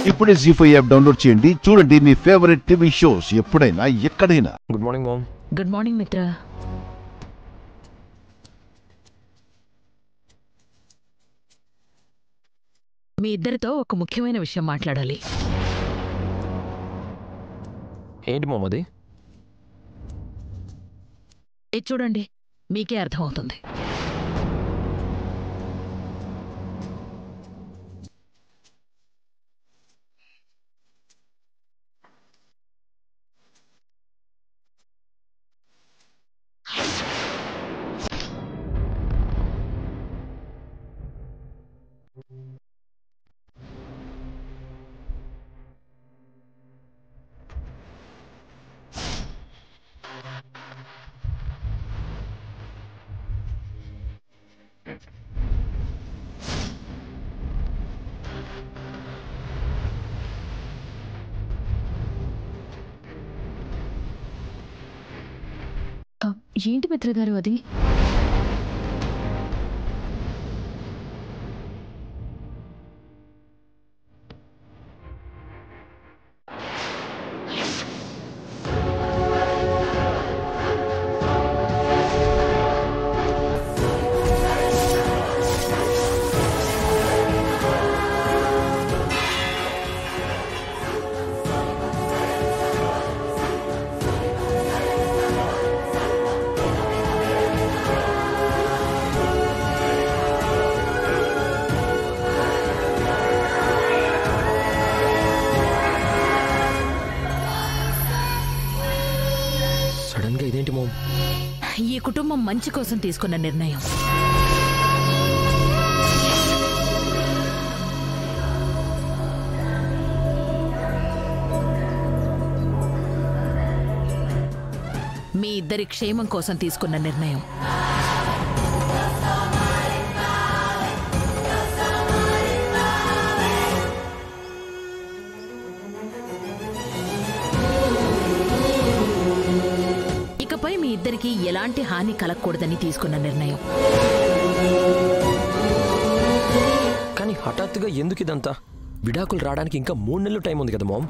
ఇప్పుడే జీ5 app download చేయండి. చూడండి మీ ఫేవరెట్ టీవీ షోస్ ఎప్పుడైనా ఎక్కడైనా. Good morning mom. Good morning Mitra. మీ ఇద్దరితో ఒక ముఖ్యమైన విషయం మాట్లాడాలి. ఏంటి మామ్ అది? ఇది చూడండి, మీకే అర్థమవుతుంది. ఏంటి మిత్ర గారు అది? సడన్ గా ఇదేంటి మామ్? ఈ కుటుంబం మంచి కోసం తీసుకున్న నిర్ణయం. మీ ఇద్దరి క్షేమం కోసం తీసుకున్న నిర్ణయం. ఇకపై మీ ఇద్దరికి ఎలాంటి హాని కలగకూడదని తీసుకున్న నిర్ణయం. కానీ హఠాత్తుగా ఎందుకు ఇదంతా? విడాకులు రావడానికి ఇంకా 3 నెలలు టైం ఉంది కదా మామ్.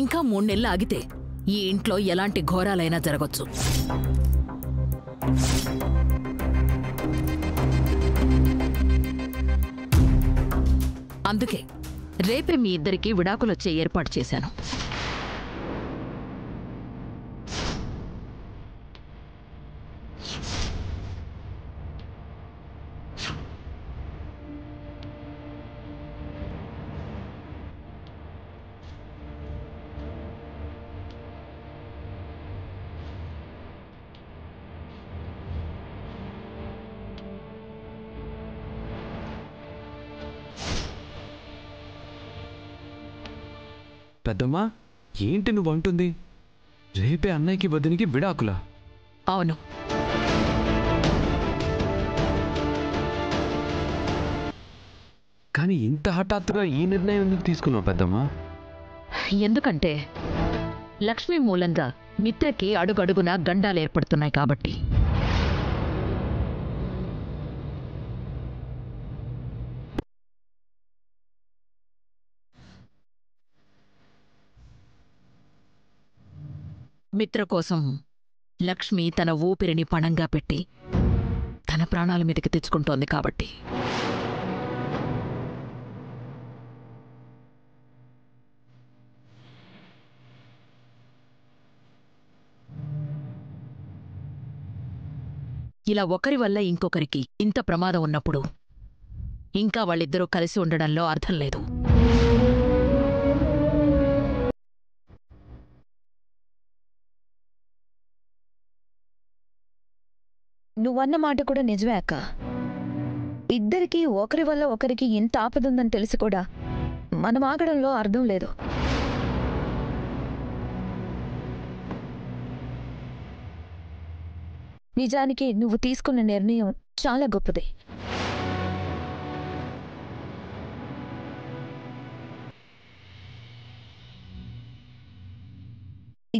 ఇంకా 3 నెలలు ఆగితే ఈ ఇంట్లో ఎలాంటి ఘోరాలైనా జరగొచ్చు. అందుకే రేపే మీ ఇద్దరికి విడాకులొచ్చే ఏర్పాటు చేశాను. పెద్దమ్మా, ఏంటి నువ్వు అంటుంది? రేపే అన్నయ్యకి వదినికి విడాకులా? అవును. కానీ ఇంత హఠాత్తుగా ఈ నిర్ణయం ఎందుకు తీసుకున్నావు పెద్దమ్మా? ఎందుకంటే లక్ష్మీ మూలంగా మిత్రకి అడుగడుగునా గండాలు ఏర్పడుతున్నాయి కాబట్టి. మిత్ర కోసం లక్ష్మి తన ఊపిరిని పణంగా పెట్టి తన ప్రాణాల మీదకి తెచ్చుకుంటోంది కాబట్టి. ఇలా ఒకరి వల్ల ఇంకొకరికి ఇంత ప్రమాదం ఉన్నప్పుడు ఇంకా వాళ్ళిద్దరూ కలిసి ఉండడంలో అర్థం లేదు. నువ్వన్న మాట కూడా నిజమే అక్క. ఇద్దరికి ఒకరి వల్ల ఒకరికి ఇంత ఆపదుందని తెలిసి కూడా మనం ఆగడంలో అర్థం లేదు. నిజానికి నువ్వు తీసుకున్న నిర్ణయం చాలా గొప్పది.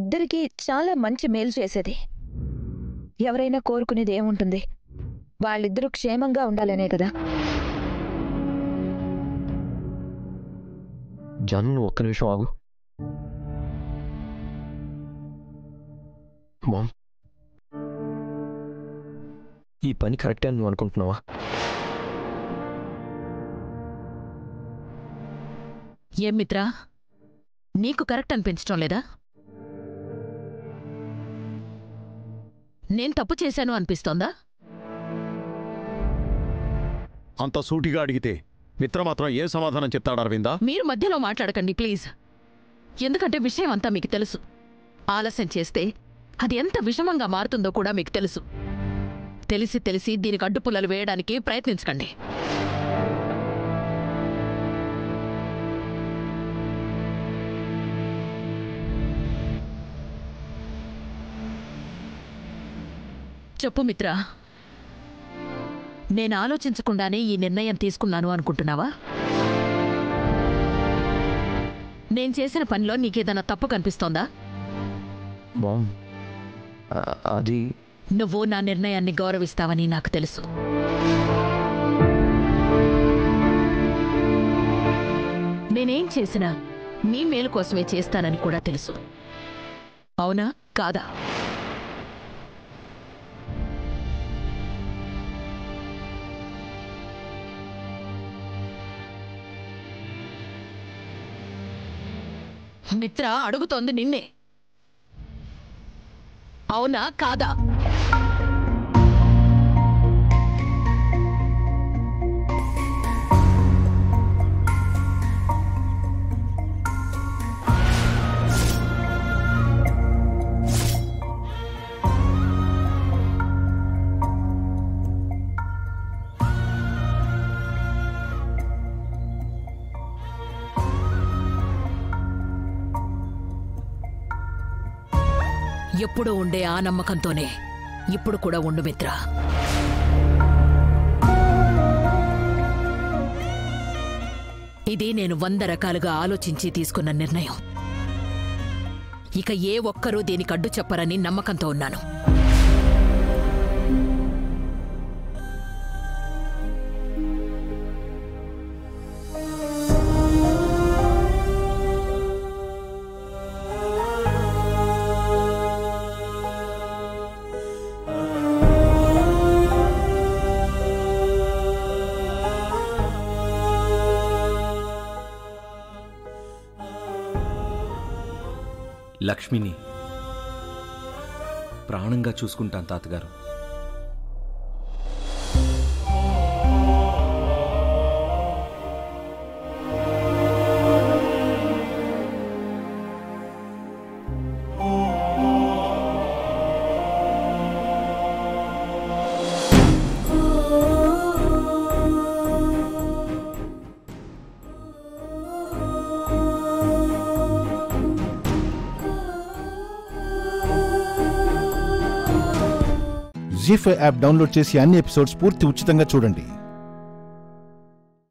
ఇద్దరికి చాలా మంచి మేలు చేసేది. ఎవరైనా కోరుకునేది ఏముంటుంది? వాళ్ళిద్దరూ క్షేమంగా ఉండాలనే కదా. జాను, నువ్వు ఒక్క నిమిషం ఆగు. మామ్, ఈ పని కరెక్టే అని నువ్వు అనుకుంటున్నావా? ఏం మిత్రా, నీకు కరెక్ట్ అనిపించటం లేదా? నేను తప్పు చేశాను అనిపిస్తోందా? అంత సూటిగా అడిగితే మిత్ర మాత్రం ఏ సమాధానం చెప్తాడు అరవిందా? మీరు మధ్యలో మాట్లాడకండి ప్లీజ్. ఎందుకంటే విషయం అంతా మీకు తెలుసు. ఆలస్యం చేస్తే అది ఎంత విషమంగా మారుతుందో కూడా మీకు తెలుసు. తెలిసి తెలిసి దీనికి అడ్డుపుల్లలు వేయడానికి ప్రయత్నించకండి. చెప్పు మిత్రా, నేను ఆలోచించకుండానే ఈ నిర్ణయం తీసుకున్నాను అనుకుంటున్నావా? నేను చేసిన పనిలో నీకేదైనా తప్పు కనిపిస్తోందా? మామ్, అది నువ్వు నా నిర్ణయాన్ని గౌరవిస్తావని నాకు తెలుసు. నేనేం చేసినా మీ మేలు కోసమే చేస్తానని కూడా తెలుసు. అవునా కాదా? మిత్ర అడుగుతోంది నిన్నే. అవునా కాదా? ఎప్పుడూ ఉండే ఆ నమ్మకంతోనే ఇప్పుడు కూడా ఉండు మిత్ర. ఇది నేను 100 రకాలుగా ఆలోచించి తీసుకున్న నిర్ణయం. ఇక ఏ ఒక్కరూ దీనికి అడ్డు చెప్పరని నమ్మకంతో ఉన్నాను. లక్ష్మిని ప్రాణంగా చూసుకుంటాను తాతగారు. జీ5 యాప్ డౌన్లోడ్ చేసి అన్ని ఎపిసోడ్స్ పూర్తి ఉచితంగా చూడండి.